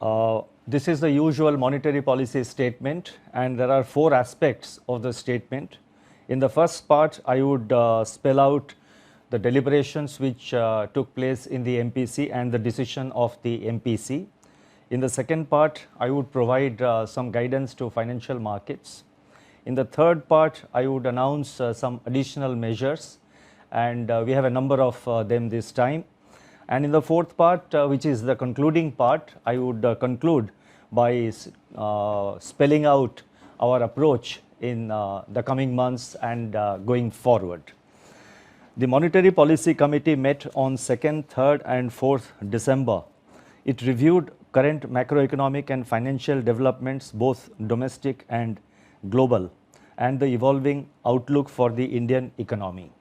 This is the usual monetary policy statement, and there are four aspects of the statement. In the first part, I would spell out the deliberations which took place in the MPC and the decision of the MPC. In the second part, I would provide some guidance to financial markets. In the third part, I would announce some additional measures, and we have a number of them this time. And in the fourth part, which is the concluding part, I would conclude by spelling out our approach in the coming months and going forward. The Monetary Policy Committee met on 2nd, 3rd and 4th December. It reviewed current macroeconomic and financial developments, both domestic and global, and the evolving outlook for the Indian economy.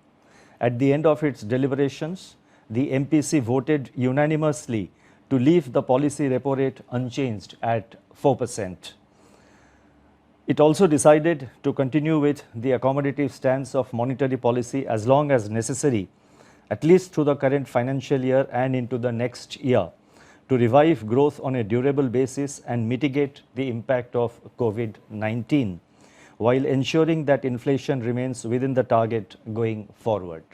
At the end of its deliberations, the MPC voted unanimously to leave the policy repo rate unchanged at 4%. It also decided to continue with the accommodative stance of monetary policy as long as necessary, at least through the current financial year and into the next year, to revive growth on a durable basis and mitigate the impact of COVID-19, while ensuring that inflation remains within the target going forward.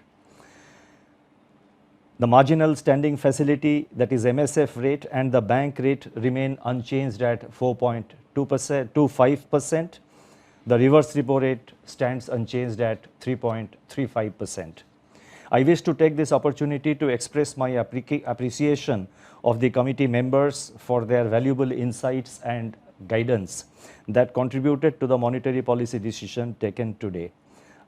The marginal standing facility, that is MSF rate, and the bank rate remain unchanged at 4.25%. The reverse repo rate stands unchanged at 3.35%. I wish to take this opportunity to express my appreciation of the committee members for their valuable insights and guidance that contributed to the monetary policy decision taken today.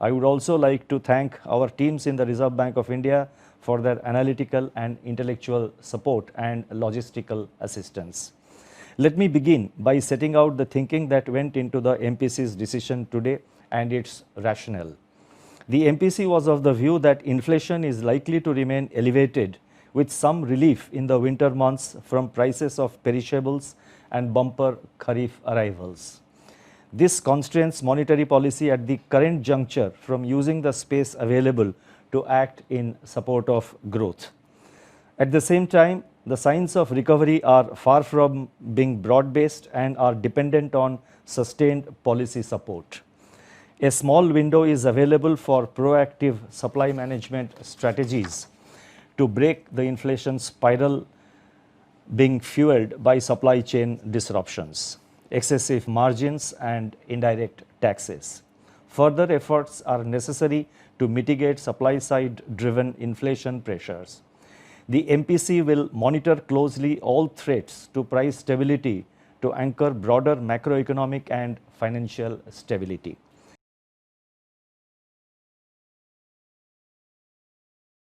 I would also like to thank our teams in the Reserve Bank of India for their analytical and intellectual support and logistical assistance. Let me begin by setting out the thinking that went into the MPC's decision today and its rationale. The MPC was of the view that inflation is likely to remain elevated with some relief in the winter months from prices of perishables and bumper kharif arrivals. This constrains monetary policy at the current juncture from using the space available to act in support of growth. At the same time, the signs of recovery are far from being broad-based and are dependent on sustained policy support. A small window is available for proactive supply management strategies to break the inflation spiral being fueled by supply chain disruptions, excessive margins and indirect taxes. Further efforts are necessary to mitigate supply-side driven inflation pressures. The MPC will monitor closely all threats to price stability to anchor broader macroeconomic and financial stability.